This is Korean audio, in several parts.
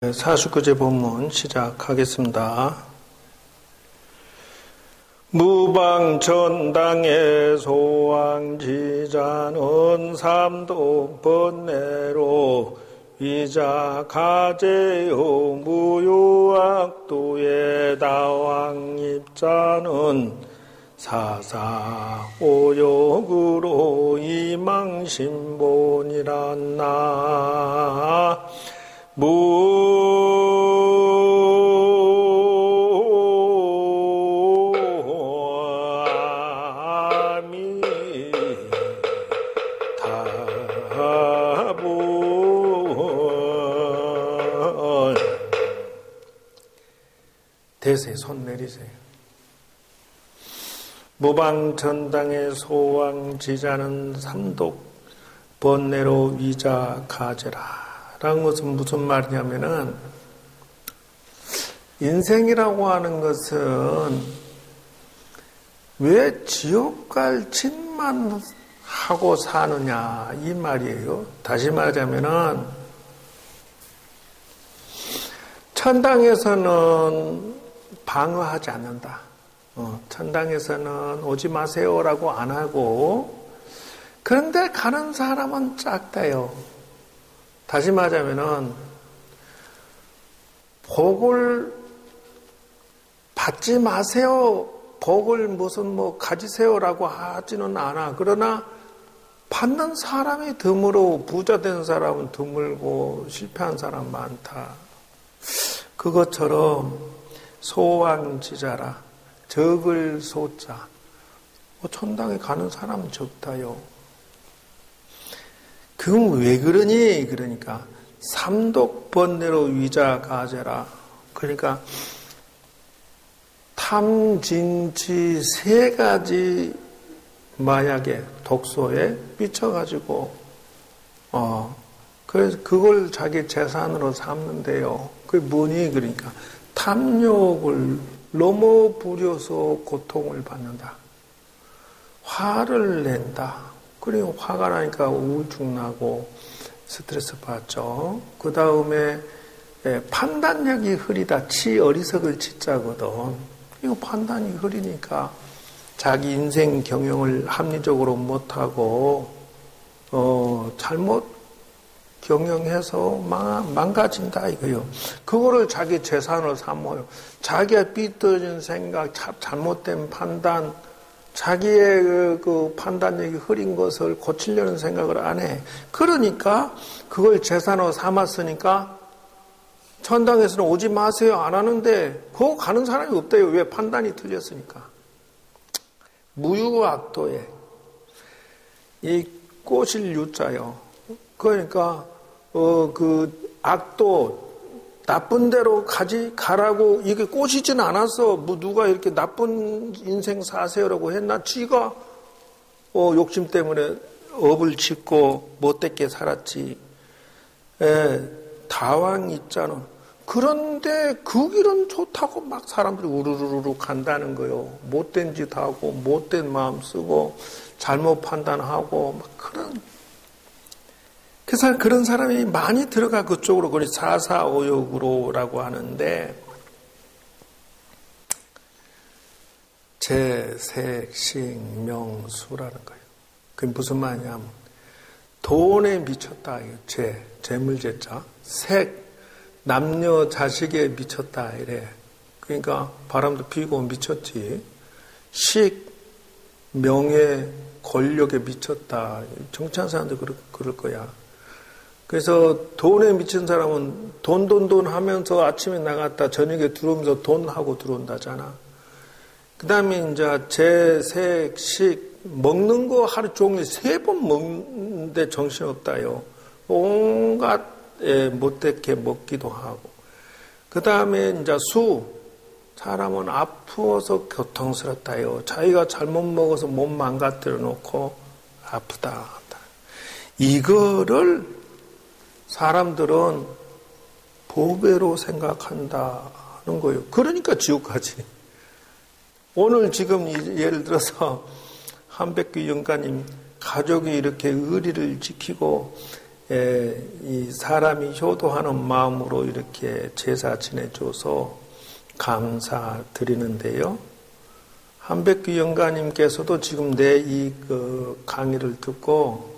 49제 본문 시작하겠습니다. 무방천당의 소왕지자는 삼독번뇌로 위자가제요 무유악도의 다왕입자는 사사오욕으로 이망신본이란나 대세 손 내리세요. 무방천당의 소왕지자는 삼독 번뇌로 위자가제라 라는 것은 무슨 말이냐면은, 인생이라고 하는 것은 왜 지옥 갈 짓만 하고 사느냐 이 말이에요. 다시 말하자면은 천당에서는 방어하지 않는다. 천당에서는 오지 마세요라고 안 하고, 그런데 가는 사람은 작다요. 다시 말하자면은 복을 받지 마세요, 복을 무슨 가지세요라고 하지는 않아. 그러나 받는 사람이 드물어. 부자 된 사람은 드물고 실패한 사람 많다. 그것처럼 소왕지자라, 적을 소자, 천당에 가는 사람은 적다요. 그럼 왜 그러니? 그러니까 삼독번뇌로 위자가제라. 그러니까 탐진치 세 가지 마약에, 독소에 미쳐가지고 그래서 그걸 자기 재산으로 삼는데요. 그게 뭐니? 그러니까 탐욕을 너무 부려서 고통을 받는다. 화를 낸다. 그리고 화가 나니까 우울증 나고 스트레스 받죠. 그 다음에 판단력이 흐리다. 치 어리석을 치자거든. 이거 판단이 흐리니까 자기 인생 경영을 합리적으로 못하고 잘못 경영해서 망가진다 이거요. 그거를 자기 재산으로 삼아요. 자기가 삐뚤어진 생각, 잘못된 판단, 자기의 그 판단력이 흐린 것을 고치려는 생각을 안 해. 그러니까 그걸 재산으로 삼았으니까 천당에서는 오지 마세요 안 하는데 그거 가는 사람이 없대요. 왜? 판단이 틀렸으니까. 무유악도에 이 꼬실 유자요. 그러니까 그 악도, 나쁜 대로 가라고, 이게 꼬시진 않았어. 누가 이렇게 나쁜 인생 사세요라고 했나? 지가 욕심 때문에 업을 짓고 못되게 살았지. 다왕 있잖아. 그런데 그 길은 좋다고 막 사람들이 우르르르 간다는 거요. 못된 짓 하고 못된 마음 쓰고 잘못 판단하고 막 그래서 그런 사람이 많이 들어가 그쪽으로. 그걸 사사오욕으로라고 하는데, 재, 색, 식, 명, 수라는 거예요. 그게 무슨 말이냐면 돈에 미쳤다. 재물재자. 색, 남녀 자식에 미쳤다 이래. 그러니까 바람도 피고 미쳤지. 식, 명예, 권력에 미쳤다. 정치하는 사람들 그럴 거야. 그래서 돈에 미친 사람은 돈 하면서 아침에 나갔다 저녁에 들어오면서 돈하고 들어온다잖아. 그 다음에 이제 재색, 식, 먹는 거 하루 종일 3번 먹는데 정신없다요. 온갖 못되게 먹기도 하고. 그 다음에 이제 수, 사람은 아프어서 고통스럽다요. 자기가 잘못 먹어서 몸 망가뜨려 놓고 아프다. 이거를 사람들은 보배로 생각한다는 거예요. 그러니까 지옥 가지. 오늘 지금 예를 들어서 한백규 영가님 가족이 이렇게 의리를 지키고 이 사람이 효도하는 마음으로 이렇게 제사 지내줘서 감사드리는데요. 한백규 영가님께서도 지금 내 이 강의를 듣고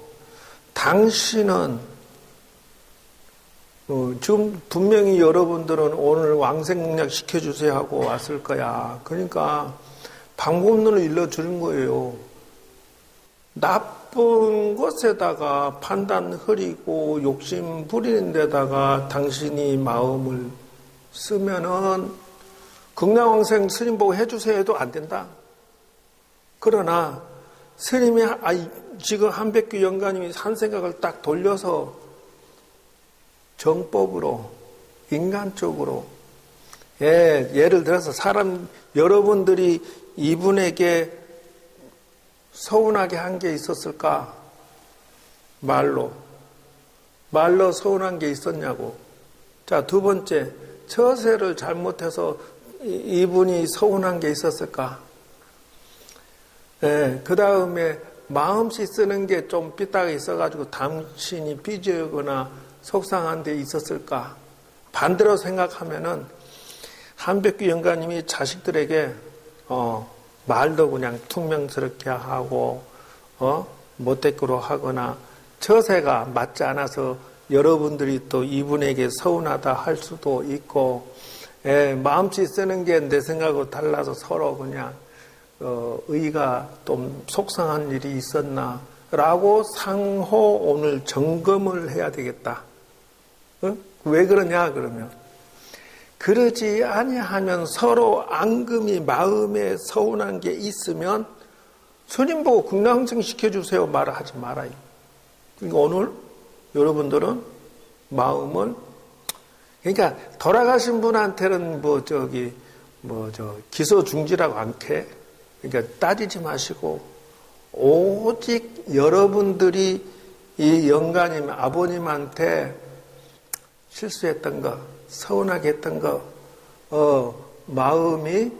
당신은 지금 분명히 여러분들은 오늘 왕생공략 시켜주세요 하고 왔을 거야. 그러니까 방법론을 일러주는 거예요. 나쁜 것에다가 판단 흐리고 욕심 부리는 데다가 당신이 마음을 쓰면은 극락왕생 스님 보고 해주세요 해도 안 된다. 그러나 스님이 지금 한백규 영가님이 한 생각을 딱 돌려서 정법으로 인간적으로 예를 들어서 여러분들이 이분에게 서운하게 한 게 있었을까? 말로 서운한 게 있었냐고. 자, 두 번째, 처세를 잘못해서 이분이 서운한 게 있었을까? 그 다음에 마음씨 쓰는 게 좀 삐딱이 있어가지고 당신이 삐지거나 속상한 데 있었을까? 반대로 생각하면은 한백규 영가님이 자식들에게 말도 그냥 퉁명스럽게 하고 못되기로 하거나 처세가 맞지 않아서 여러분들이 또 이분에게 서운하다 할 수도 있고 마음씨 쓰는 게 내 생각하고 달라서 서로 그냥 의가 좀 속상한 일이 있었나 라고 상호 오늘 점검을 해야 되겠다. 왜 그러냐 그러면 그러지 아니하면 서로 앙금이 마음에 서운한 게 있으면 스님 보고 극락왕생 시켜주세요 말을 하지 말아요. 그러니까 오늘 여러분들은 마음을 그러니까 돌아가신 분한테는 기소중지라고 않게 그러니까 따지지 마시고 오직 여러분들이 이 영가님 아버님한테 실수했던 거 서운하게 했던 거 마음이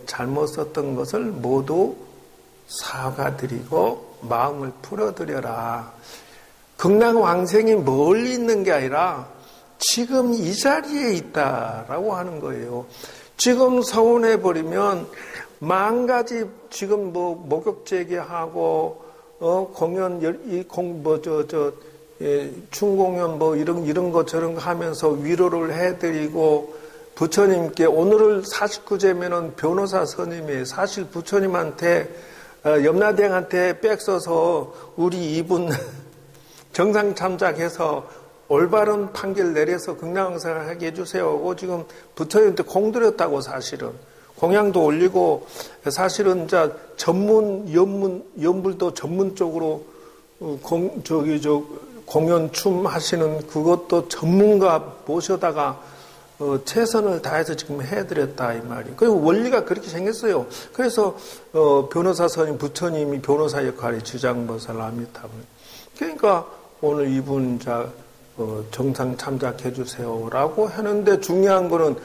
잘못 썼던 것을 모두 사과드리고 마음을 풀어드려라. 극락왕생이 멀리 있는 게 아니라 지금 이 자리에 있다라고 하는 거예요. 지금 서운해버리면 만가지 지금 목욕제기하고 공연 춤공연 이런 거 저런 거 하면서 위로를 해드리고 부처님께 오늘을 49제면은 변호사 선임이 사실 부처님한테 염라대왕한테 빽서서 우리 이분 정상 참작해서 올바른 판결 내려서 극락왕생을 하게 해주세요 하고 지금 부처님한테 공들였다고 사실은 공양도 올리고 사실은 이제 연불도 전문적으로 공연 춤 하시는 그것도 전문가 모셔다가 최선을 다해서 지금 해드렸다 이 말이에요. 그 원리가 그렇게 생겼어요. 그래서 변호사 선임 부처님이 변호사 역할이 주장보살 아미타불. 그러니까 오늘 이분 정상 참작해 주세요라고 하는데 중요한 거는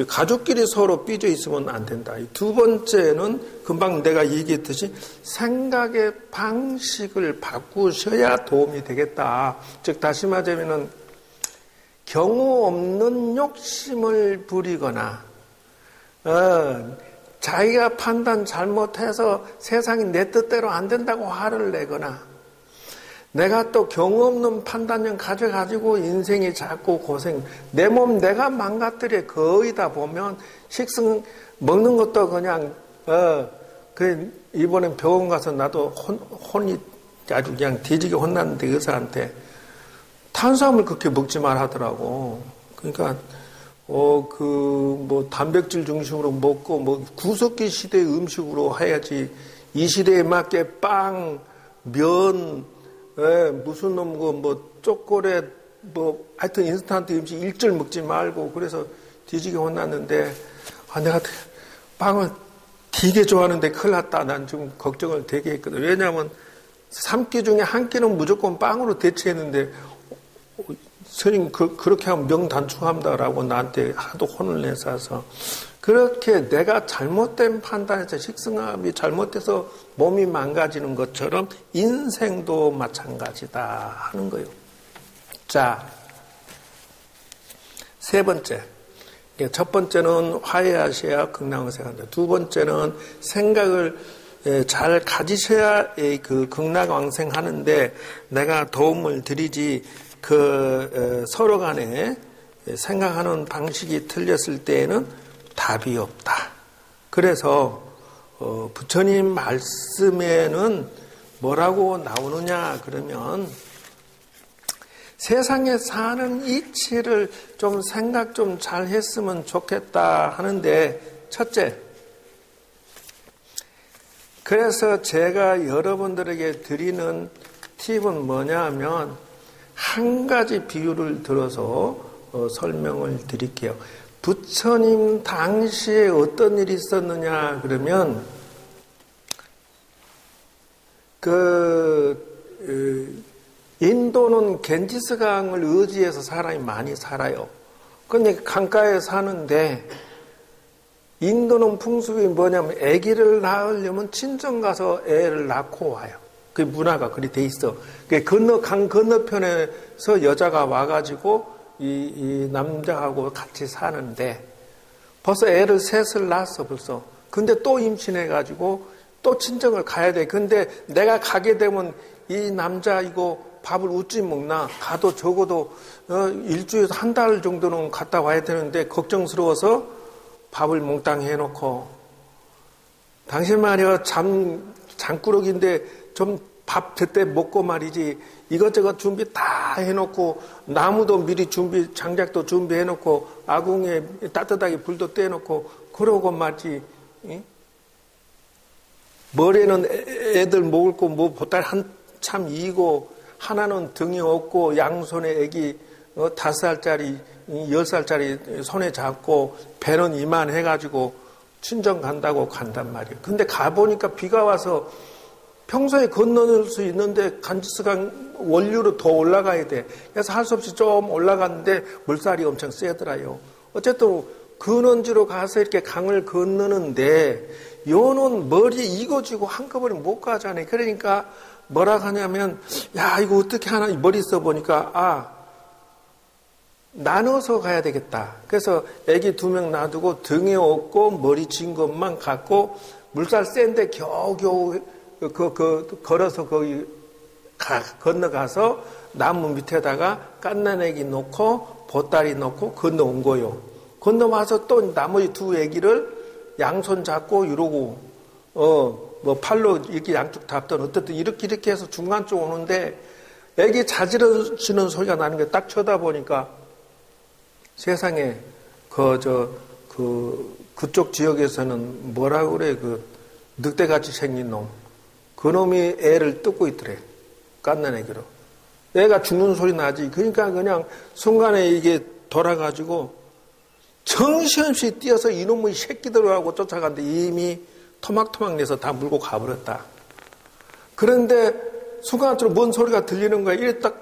가족끼리 서로 삐져 있으면 안 된다. 두 번째는 금방 내가 얘기했듯이 생각의 방식을 바꾸셔야 도움이 되겠다. 즉 다시 말하자면은 경우 없는 욕심을 부리거나 자기가 판단 잘못해서 세상이 내 뜻대로 안 된다고 화를 내거나 내가 또 경우 없는 판단력 가져가지고 인생이 자꾸 고생 내 몸 내가 망가뜨려 거의 다 보면 식성 먹는 것도 그냥 이번엔 병원 가서 나도 혼이 아주 그냥 뒤지게 혼났는데 의사한테 탄수화물 그렇게 먹지 말하더라고. 그러니까 단백질 중심으로 먹고 구석기 시대의 음식으로 해야지 이 시대에 맞게 빵, 면, 무슨 초콜릿 하여튼 인스턴트 음식 일절 먹지 말고 그래서 뒤지게 혼났는데 내가 빵을 되게 좋아하는데 큰일 났다. 난 지금 걱정을 되게 했거든. 왜냐하면 3끼 중에 한 끼는 무조건 빵으로 대체했는데 스님 그렇게 하면 명단축합니다라고 나한테 하도 혼을 내서 그렇게 내가 잘못된 판단에서 식승합이 잘못돼서 몸이 망가지는 것처럼 인생도 마찬가지다 하는 거예요. 자, 세 번째. 첫 번째는 화해하셔야 극락왕생한다. 두 번째는 생각을 잘 가지셔야 그 극락왕생하는데 내가 도움을 드리지 서로 간에 생각하는 방식이 틀렸을 때에는 답이 없다. 그래서 부처님 말씀에는 뭐라고 나오느냐 그러면 세상에 사는 이치를 좀 생각 좀 잘 했으면 좋겠다 하는데 첫째, 그래서 제가 여러분들에게 드리는 팁은 뭐냐 하면 한 가지 비유를 들어서 설명을 드릴게요. 부처님 당시에 어떤 일이 있었느냐 그러면 인도는 겐지스강을 의지해서 사람이 많이 살아요. 그런데 강가에 사는데 인도는 풍습이 뭐냐면 아기를 낳으려면 친정 가서 애를 낳고 와요. 그 문화가 그리 돼 있어. 강 건너편에서 여자가 와가지고 이 남자하고 같이 사는데 벌써 애를 셋을 낳았어 벌써. 근데 또 임신해가지고 또 친정을 가야 돼. 근데 내가 가게 되면 이 남자 이거 밥을 어찌 먹나? 가도 적어도 일주일에서 한 달 정도는 갔다 와야 되는데 걱정스러워서 밥을 몽땅 해놓고 당신 말이야 장꾸러기인데 좀 밥 제때 먹고 말이지 이것저것 준비 다 해놓고 나무도 미리 장작도 준비해놓고 아궁이에 따뜻하게 불도 떼놓고 그러고 말지. 응? 머리는 애들 먹을 거 뭐 보따리 한참 이고 하나는 등이 없고 양손에 애기 5살짜리 10살짜리 손에 잡고 배는 이만해가지고 친정 간다고 간단 말이에요. 근데 가보니까 비가 와서 평소에 건너올 수 있는데 간지스강 원류로 더 올라가야 돼. 그래서 할 수 없이 좀 올라갔는데 물살이 엄청 세더라요. 어쨌든 근원지로 가서 이렇게 강을 건너는데 요는 머리 이거지고 한꺼번에 못 가잖아요. 그러니까 뭐라 하냐면 야 이거 어떻게 하나 머리 써보니까 나눠서 가야 되겠다. 그래서 애기 2명 놔두고 등에 업고 머리 진 것만 갖고 물살 센데 겨우겨우 걸어서 거기 건너가서 나무 밑에다가 갓난애기 놓고 보따리 놓고 건너온 거요. 건너와서 또 나머지 2 애기를 양손 잡고 이러고 뭐 팔로 이렇게 양쪽 잡던 어쨌든 이렇게 해서 중간 쪽 오는데 애기 자지러지는 소리가 나는 게 딱 쳐다보니까 세상에 그쪽 지역에서는 뭐라고 그래 늑대같이 생긴 놈 그놈이 애를 뜯고 있더래. 갓난애기로. 애가 죽는 소리 나지. 그러니까 그냥 순간에 이게 돌아가지고 정신없이 뛰어서 이놈의 새끼들하고 쫓아갔는데 이미 토막토막 내서 다 물고 가버렸다. 그런데 순간적으로 뭔 소리가 들리는 거야. 이래 딱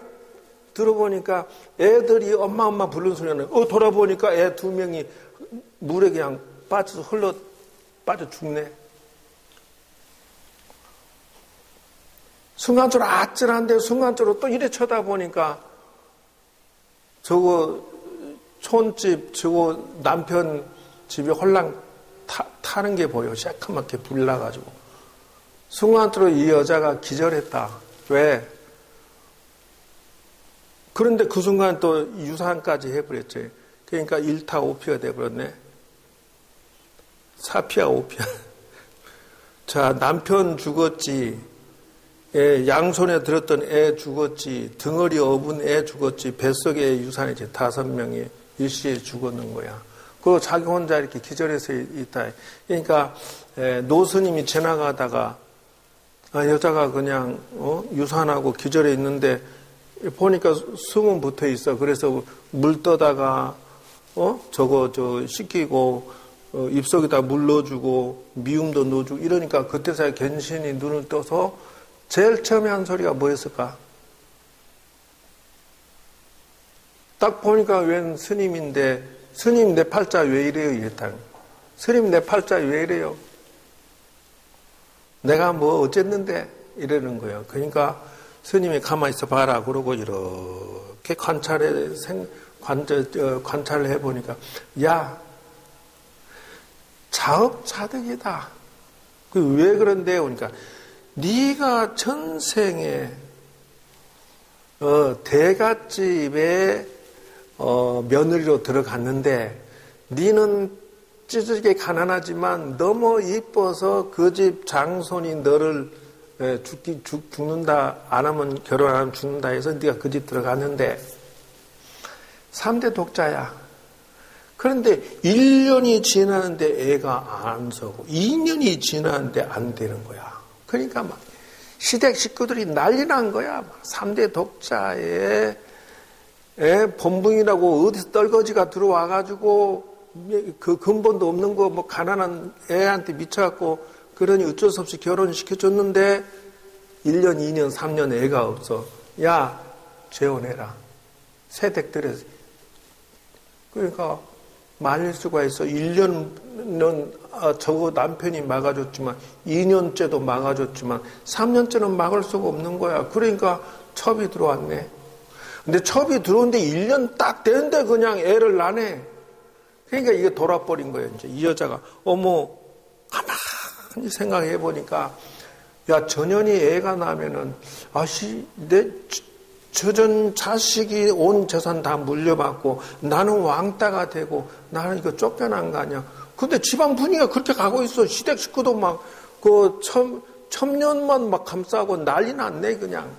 들어보니까 애들이 엄마 부르는 소리가 나요. 돌아보니까 애 2명이 물에 그냥 빠져서 빠져 죽네. 순간적으로 아찔한데 순간적으로 또 이래 쳐다보니까 저거 촌집 저거 남편 집에 홀랑 타는 게 보여. 새까맣게 불 나가지고. 순간적으로 이 여자가 기절했다. 왜? 그런데 그 순간 또 유산까지 해버렸지. 그러니까 1타 5피가 돼버렸네. 4피야 5피야. 자, 남편 죽었지. 양손에 들었던 애 죽었지. 덩어리 업은 애 죽었지. 뱃속에 유산이지. 5명이 일시에 죽었는 거야. 그 자기 혼자 이렇게 기절해서 있다. 그러니까 노스님이 지나가다가 여자가 그냥 유산하고 기절해 있는데 보니까 숨은 붙어 있어. 그래서 물 떠다가 저거 씻기고 입속에다 물 넣어주고 미움도 넣어주고 이러니까 그때서야 견신이 눈을 떠서 제일 처음에 한 소리가 뭐였을까? 딱 보니까 웬 스님인데 스님 내 팔자 왜 이래요? 이랬다. 스님 내 팔자 왜 이래요? 내가 뭐 어쨌는데? 이러는 거예요. 그러니까 스님이 가만히 있어 봐라. 그러고 이렇게 이렇게 관찰을 해보니까, 야, 자업자득이다. 왜 그런데? 그러니까, 네가 전생에, 대갓집에, 며느리로 들어갔는데, 네는 찌질게 가난하지만 너무 이뻐서 그 집 장손이 너를 죽는다, 안 하면, 결혼 안 하면 죽는다 해서 네가 그 집 들어갔는데, 3대 독자야. 그런데 1년이 지나는데 애가 안 서고 2년이 지나는데 안 되는 거야. 그러니까 막 시댁 식구들이 난리 난 거야. 3대 독자에 본붕이라고 어디서 떨거지가 들어와가지고 그 근본도 없는 거 뭐 가난한 애한테 미쳐갖고 그러니 어쩔 수 없이 결혼시켜줬는데 1년, 2년, 3년 애가 없어. 야, 재혼해라. 새댁들에서. 그러니까 말릴 수가 있어. 1년은 저거 남편이 막아줬지만 2년째도 막아줬지만 3년째는 막을 수가 없는 거야. 그러니까 첩이 들어왔네. 근데 첩이 들어오는데 1년 딱 되는데 그냥 애를 낳네. 그러니까 이게 돌아버린 거예요. 이제 이 여자가 어머 가만히 생각해 보니까 야 전현이 애가 나면은 내 저전 자식이 온 재산 다 물려받고 나는 왕따가 되고 나는 이거 쫓겨난 거 아니야. 근데 집안 분위기가 그렇게 가고 있어. 시댁 식구도 막 그 첨년만 막 감싸고 난리 났네 그냥.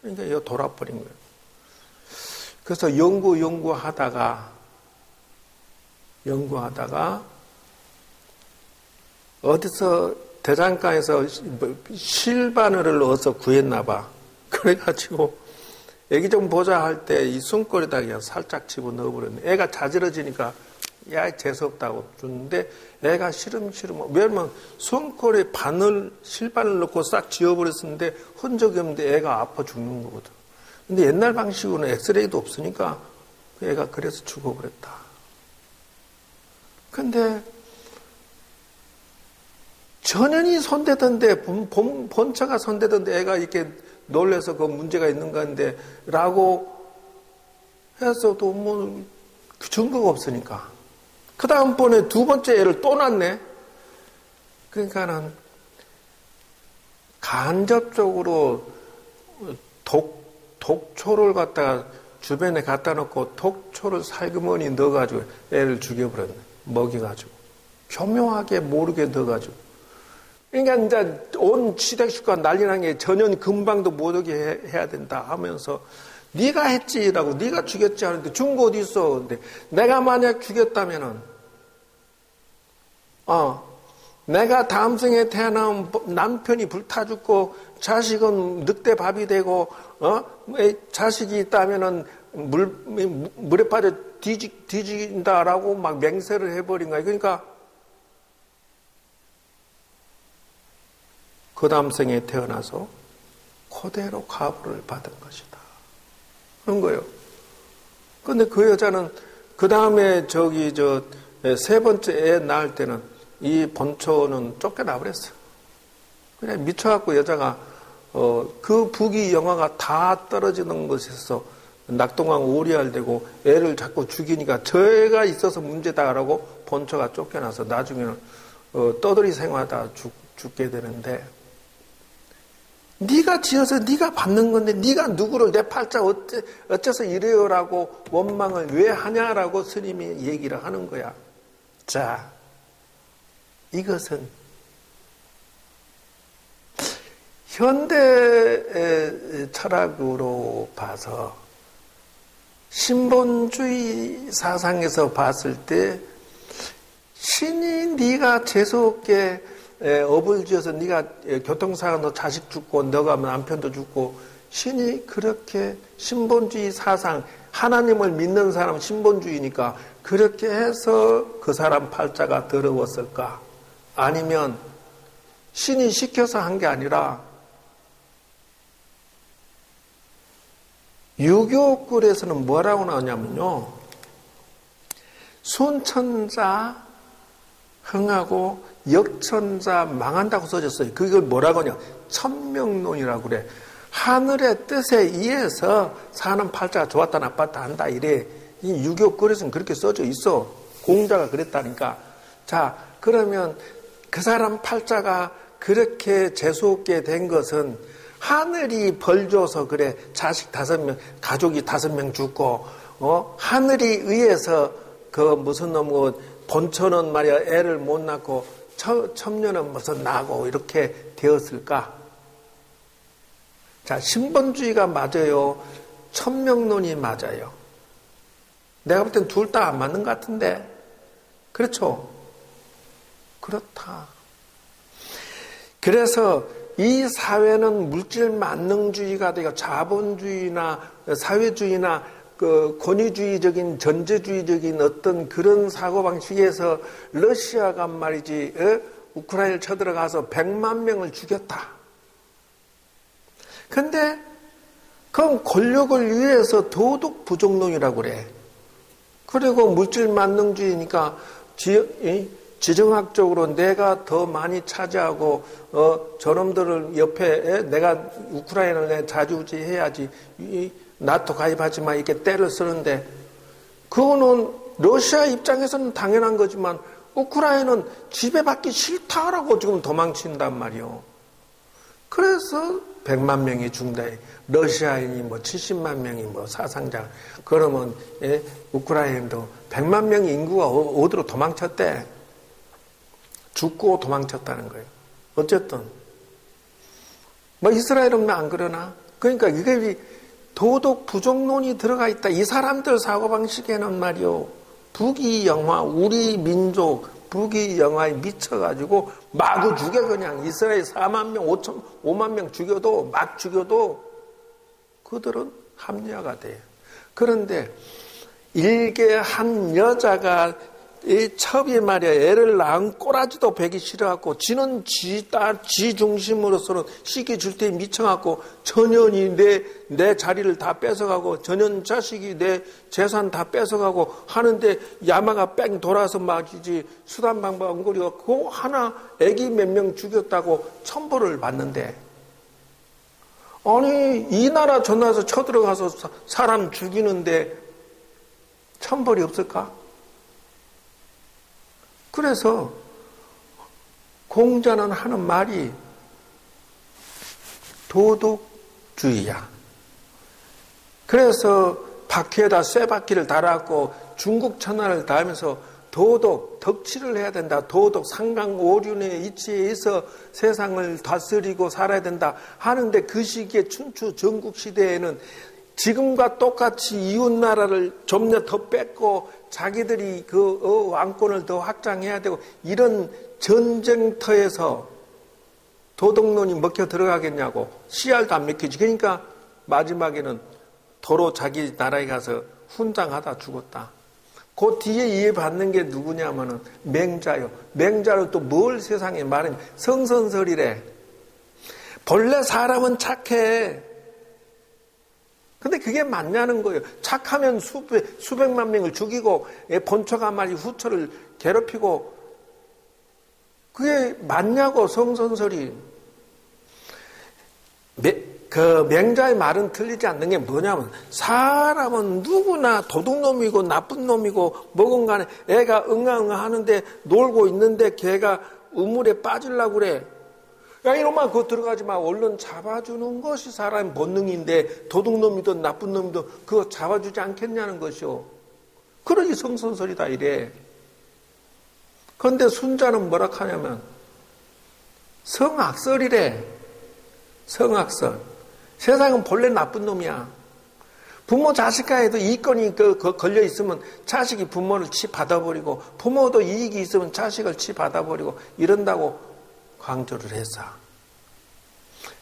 그러니까 이거 돌아버린 거예요. 그래서 연구하다가 어디서 대장간에서 실바늘을 얻어서 구했나 봐. 그래가지고 애기 좀 보자 할 때 이 숨골에다 그냥 살짝 집어넣어버렸네. 애가 자지러지니까 야 재수없다고 주는데 애가 싫으면 왜냐면 숨골에 실바늘 넣고 싹 지워버렸었는데 흔적이 없는데 애가 아파 죽는 거거든. 근데 옛날 방식으로는 엑스레이도 없으니까 애가 그래서 죽어버렸다. 근데 전현이 손대던데 본처가 손대던데 애가 이렇게 놀래서 그 문제가 있는 건데 라고 해서도 뭐 증거가 없으니까 그 다음번에 두 번째 애를 또 낳네. 그러니까는 간접적으로 독초를 갖다가 주변에 갖다 놓고 독초를 살그머니 넣어가지고 애를 죽여버렸네. 먹여가지고 교묘하게 모르게 넣어가지고. 그러니까 이제 온 시댁 식구가 난리 난 게 전현 금방도 못 오게 해야 된다 하면서 네가 했지라고 네가 죽였지 하는데 죽은 거 어디 있어? 근데 내가 만약 죽였다면은 내가 다음 생에 태어나면 남편이 불타 죽고 자식은 늑대 밥이 되고 자식이 있다면은 물에 빠져 뒤진다라고 막 맹세를 해버린 거야. 그러니까 그 다음 생에 태어나서 그대로 가부를 받은 것이다. 그런 거예요. 근데 그 여자는 그 다음에 세 번째 애 낳을 때는 이 본초는 쫓겨나 버렸어. 그냥 미쳐갖고 여자가 그 부귀 영화가 다 떨어지는 것에서 낙동강 오리알되고 애를 자꾸 죽이니까 저 애가 있어서 문제다라고 본처가 쫓겨나서 나중에는 떠돌이 생활하다 죽게 되는데 네가 지어서 네가 받는 건데 네가 누구를 내 팔자 어째서 이래요라고 원망을 왜 하냐라고 스님이 얘기를 하는 거야. 자, 이것은 현대 철학으로 봐서 신본주의 사상에서 봤을 때 신이 네가 재수없게 업을 지어서 네가 교통사고 너 자식 죽고 너가 남편도 죽고 신이 그렇게 신본주의 사상 하나님을 믿는 사람은 신본주의니까 그렇게 해서 그 사람 팔자가 더러웠을까? 아니면 신이 시켜서 한 게 아니라 유교글에서는 뭐라고 나오냐면요. 순천자 흥하고 역천자 망한다고 써졌어요. 그걸 뭐라고 하냐. 천명론이라고 그래. 하늘의 뜻에 의해서 사는 팔자가 좋았다 나빴다 한다 이래. 이 유교 글에서는 그렇게 써져 있어. 공자가 그랬다니까. 자, 그러면 그 사람 팔자가 그렇게 재수없게 된 것은 하늘이 벌 줘서 그래. 자식 5명, 가족이 5명 죽고, 하늘이 의해서 그 무슨 놈 본처는 말이야 애를 못 낳고 첨녀는 무슨 나고 이렇게 되었을까? 자, 신본주의가 맞아요. 천명론이 맞아요. 내가 볼 땐 둘 다 안 맞는 것 같은데. 그렇죠? 그렇다. 그래서 이 사회는 물질 만능주의가 되고 자본주의나 사회주의나 그 권위주의적인 전제주의적인 어떤 그런 사고방식에서 러시아가 말이지 우크라이나를 쳐들어가서 100만 명을 죽였다. 근데 그건 권력을 위해서 도덕 부정론이라고 그래. 그리고 물질 만능주의니까 지정학적으로 내가 더 많이 차지하고 저놈들을 옆에 내가 우크라이나를 내 자주지해야지 나토 가입하지만 이렇게 때를 쓰는데 그거는 러시아 입장에서는 당연한 거지만 우크라이나는 지배받기 싫다라고 지금 도망친단 말이요. 그래서 100만 명이 죽는다. 러시아인이 뭐 70만 명이 뭐 사상자. 그러면 우크라이나도 100만 명의 인구가 어디로 도망쳤대. 죽고 도망쳤다는 거예요. 어쨌든 뭐 이스라엘은 안 그러나? 그러니까 이게 도덕 부정론이 들어가 있다. 이 사람들 사고방식에는 말이요. 부귀영화, 우리 민족 부귀영화에 미쳐가지고 마구 죽여 그냥. 이스라엘 4만 명, 5만 명 죽여도 막 죽여도 그들은 합리화가 돼요. 그런데 일개 한 여자가 이 첩이 말이야 애를 낳은 꼬라지도 베기 싫어갖고 지는 지 딸, 지 중심으로서는 시기 줄 때 미쳐갖고 전현이 내 자리를 다 뺏어가고 전현 자식이 내 재산 다 뺏어가고 하는데 야마가 뺑 돌아서 막이지 수단방법 엉거리가 그 하나 애기 몇 명 죽였다고 천벌을 받는데 아니 이 나라 저 나라에서 쳐들어가서 사람 죽이는데 천벌이 없을까? 그래서 공자는 하는 말이 도덕주의야. 그래서 바퀴에다 쇠바퀴를 달았고 중국 천하를 다하면서 도덕, 덕치를 해야 된다. 도덕, 상강오륜의 이치에 있어 세상을 다스리고 살아야 된다. 하는데 그 시기에 춘추 전국시대에는 지금과 똑같이 이웃나라를 좀 더 뺏고 자기들이 그 왕권을 더 확장해야 되고 이런 전쟁터에서 도덕론이 먹혀 들어가겠냐고. 씨알도 안 먹히지. 그러니까 마지막에는 도로 자기 나라에 가서 훈장하다 죽었다. 그 뒤에 이해받는 게 누구냐면은 맹자요. 맹자로 또 뭘 세상에 말하냐. 성선설이래. 본래 사람은 착해. 근데 그게 맞냐는 거예요. 착하면 수백만 명을 죽이고 본처가 말이 후처를 괴롭히고 그게 맞냐고. 성선설이. 그 맹자의 말은 틀리지 않는 게 뭐냐면 사람은 누구나 도둑놈이고 나쁜 놈이고 뭐건 간에 애가 응아응아 하는데 놀고 있는데 걔가 우물에 빠지려고 그래. 야 이놈아 그거 들어가지 마. 얼른 잡아주는 것이 사람의 본능인데 도둑놈이든 나쁜 놈이든 그거 잡아주지 않겠냐는 것이요. 그러니 성선설이다 이래. 그런데 순자는 뭐라 하냐면 성악설이래. 성악설. 세상은 본래 나쁜 놈이야. 부모 자식 간에도 이권이 걸려 있으면 자식이 부모를 치 받아버리고 부모도 이익이 있으면 자식을 치 받아버리고 이런다고 강조를 해서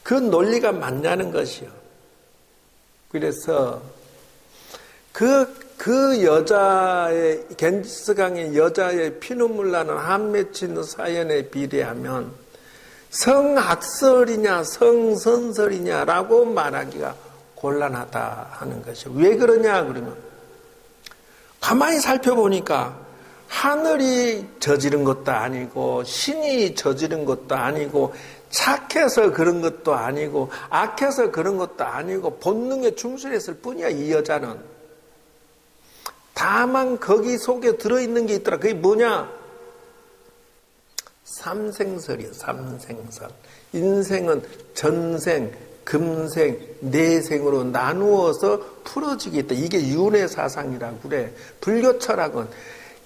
그 논리가 맞냐는 것이요. 그래서 그 여자의 겐지스강의 여자의 피눈물 나는 한 맺힌 사연에 비례하면 성악설이냐 성선설이냐라고 말하기가 곤란하다 하는 것이요. 왜 그러냐 그러면 가만히 살펴보니까 하늘이 저지른 것도 아니고 신이 저지른 것도 아니고 착해서 그런 것도 아니고 악해서 그런 것도 아니고 본능에 충실했을 뿐이야. 이 여자는. 다만 거기 속에 들어있는 게 있더라. 그게 뭐냐? 삼생설이에요. 삼생설. 인생은 전생, 금생, 내생으로 나누어서 풀어지게 있다. 이게 윤회 사상이라고 그래. 불교 철학은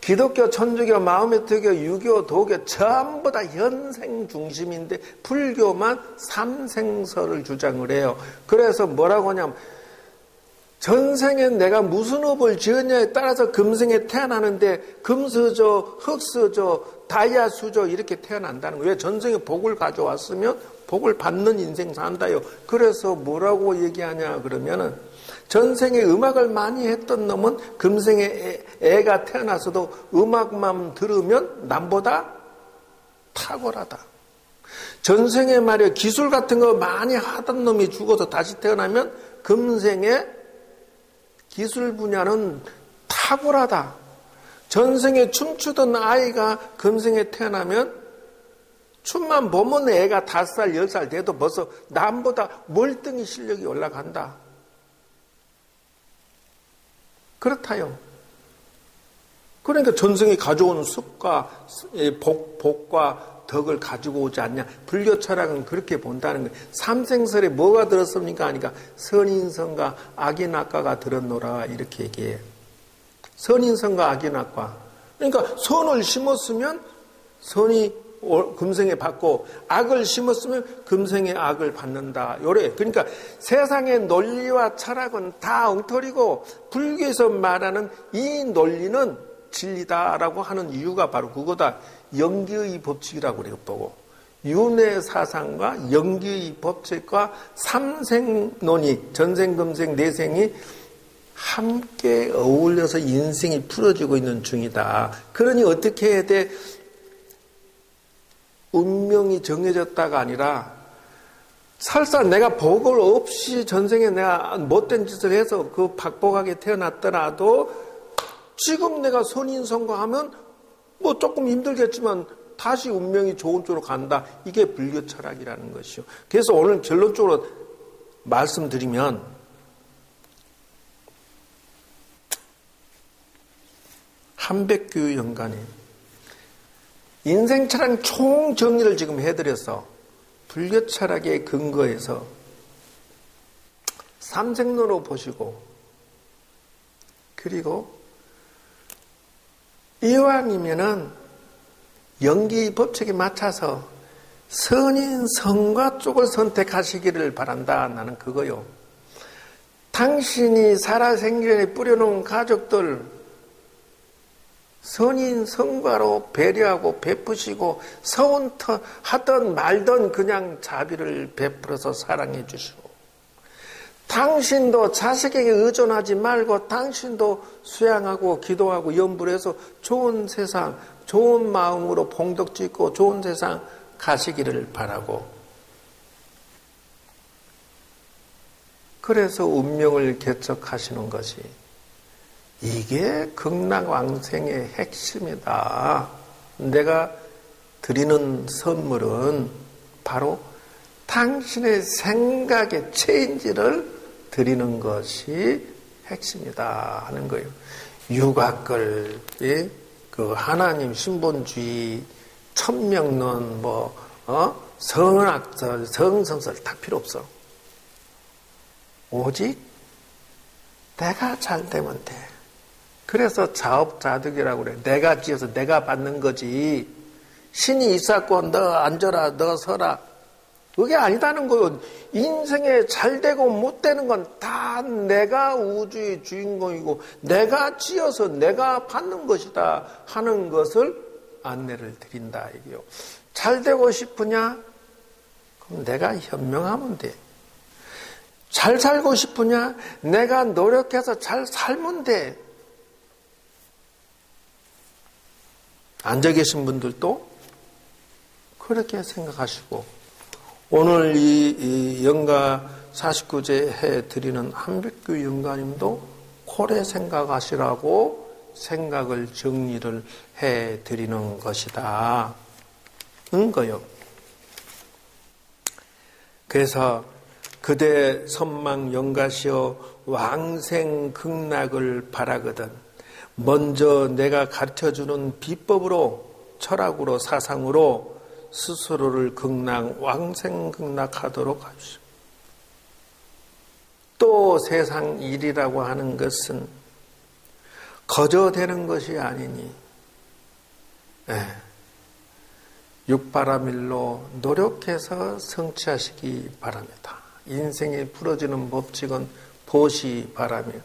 기독교, 천주교, 마호메트교, 유교, 도교 전부 다 현생 중심인데 불교만 삼생설을 주장을 해요. 그래서 뭐라고 하냐면 전생에 내가 무슨 업을 지었냐에 따라서 금생에 태어나는데 금수저, 흙수저, 다이아수저 이렇게 태어난다는 거예요. 왜? 전생에 복을 가져왔으면 복을 받는 인생 산다요. 그래서 뭐라고 얘기하냐 그러면은 전생에 음악을 많이 했던 놈은 금생에 애가 태어나서도 음악만 들으면 남보다 탁월하다. 전생에 말이야 기술 같은 거 많이 하던 놈이 죽어서 다시 태어나면 금생에 기술 분야는 탁월하다. 전생에 춤추던 아이가 금생에 태어나면 춤만 보면 애가 5살, 10살 돼도 벌써 남보다 월등히 실력이 올라간다. 그렇다요. 그러니까 전생에 가져온 습과 복과 덕을 가지고 오지 않냐. 불교 철학은 그렇게 본다는 거예요. 삼생설에 뭐가 들었습니까? 하니까 선인선과 악인악과가 들었노라 이렇게 얘기해요. 선인선과 악인악과. 그러니까 선을 심었으면 선이 금생에 받고 악을 심었으면 금생에 악을 받는다. 요래. 그러니까 세상의 논리와 철학은 다 엉터리고 불교에서 말하는 이 논리는 진리다라고 하는 이유가 바로 그거다. 연기의 법칙이라고 그래요. 보고 윤회 사상과 연기의 법칙과 삼생론이 전생, 금생, 내생이 함께 어울려서 인생이 풀어지고 있는 중이다. 그러니 어떻게 해야 돼? 운명이 정해졌다가 아니라 설사 내가 복을 없이 전생에 내가 못된 짓을 해서 그 박복하게 태어났더라도 지금 내가 선인선거하면 뭐 조금 힘들겠지만 다시 운명이 좋은 쪽으로 간다. 이게 불교 철학이라는 것이요. 그래서 오늘 결론적으로 말씀드리면 한백규 연간에 인생 철학 총정리를 지금 해드려서 불교 철학의 근거에서 삼생론으로 보시고 그리고 이왕이면은 연기 법칙에 맞춰서 선인 선과 쪽을 선택하시기를 바란다. 나는 그거요. 당신이 살아생전에 뿌려놓은 가족들 선인 선과로 배려하고 베푸시고 서운터 하던 말던 그냥 자비를 베풀어서 사랑해 주시고 당신도 자식에게 의존하지 말고 당신도 수양하고 기도하고 염불해서 좋은 세상, 좋은 마음으로 봉덕 짓고 좋은 세상 가시기를 바라고 그래서 운명을 개척하시는 것이 이게 극락왕생의 핵심이다. 내가 드리는 선물은 바로 당신의 생각의 체인지를 드리는 것이 핵심이다 하는 거예요. 유각글, 그 하나님 신본주의, 천명론, 성학설, 성성설 다 필요 없어. 오직 내가 잘 되면 돼. 그래서 자업자득이라고 그래. 내가 지어서 내가 받는 거지. 신이 있었고 너 앉아라, 너 서라. 그게 아니다는 거예요. 인생에 잘 되고 못 되는 건 다 내가 우주의 주인공이고 내가 지어서 내가 받는 것이다 하는 것을 안내를 드린다 이게요. 잘 되고 싶으냐? 그럼 내가 현명하면 돼. 잘 살고 싶으냐? 내가 노력해서 잘 살면 돼. 앉아 계신 분들도 그렇게 생각하시고 오늘 이 영가 49제 해드리는 한백규 영가님도 그래 생각하시라고 생각을 정리를 해드리는 것이다. 은 거요. 그래서 그대 선망 영가시어 왕생극락을 바라거든 먼저 내가 가르쳐주는 비법으로 철학으로 사상으로 스스로를 극락 왕생극락하도록 하시오. 또 세상 일이라고 하는 것은 거저되는 것이 아니니 육바라밀로 노력해서 성취하시기 바랍니다. 인생이 풀어지는 법칙은 보시바라밀.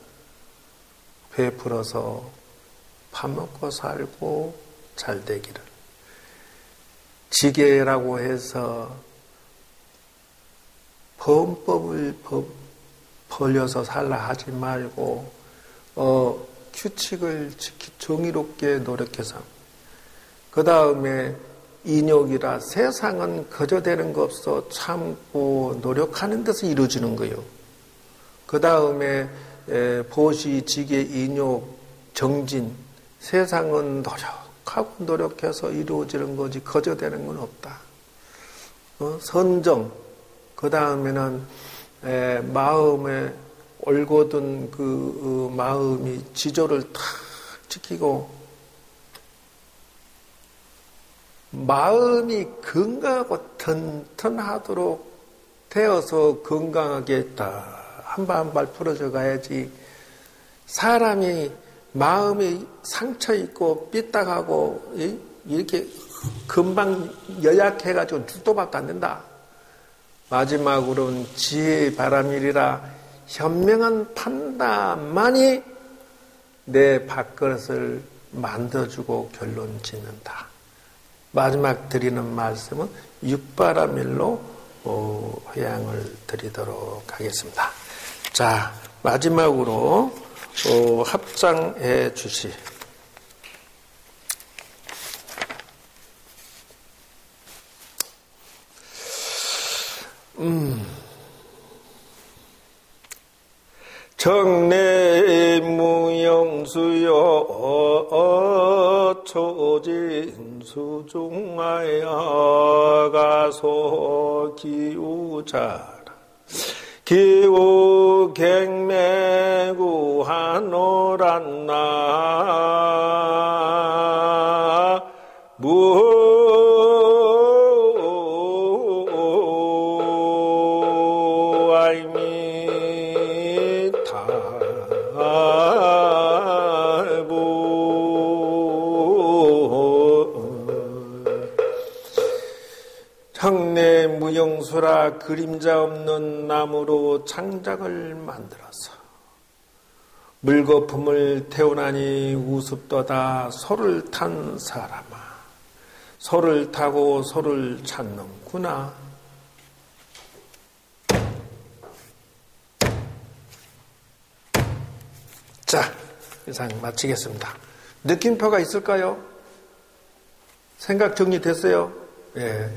베풀어서 밥 먹고 살고 잘 되기를. 지게라고 해서 범법을 벌려서 살라 하지 말고 규칙을 정의롭게 노력해서 그 다음에 인욕이라 세상은 거저되는 거 없어 참고 노력하는 데서 이루어지는 거예요. 그 다음에 보시, 지계, 인욕, 정진 세상은 노력하고 노력해서 이루어지는 거지 거저되는 건 없다. 선정 그 다음에는 마음에 올곧은 그 마음이 지조를 탁 지키고 마음이 건강하고 튼튼하도록 되어서 건강하게 한 발 한 발 풀어져 가야지 사람이 마음이 상처있고 삐딱하고 이렇게 금방 연약해가지고 죽도 밖에 안 된다. 마지막으로는 지혜의 바람이라 현명한 판단만이 내 밥그릇을 만들어주고 결론 짓는다. 마지막 드리는 말씀은 육바라밀로 회양을 드리도록 하겠습니다. 자, 마지막으로 합장해 주시. 정내무영수여 초진수중하여 가소 기우자라 기우갱매구하노란나 무영수라 그림자 없는 나무로 창작을 만들어서 물거품을 태우나니 우습도다. 소를 탄 사람아 소를 타고 소를 찾는구나. 자, 이상 마치겠습니다. 느낌표가 있을까요? 생각 정리됐어요? 예.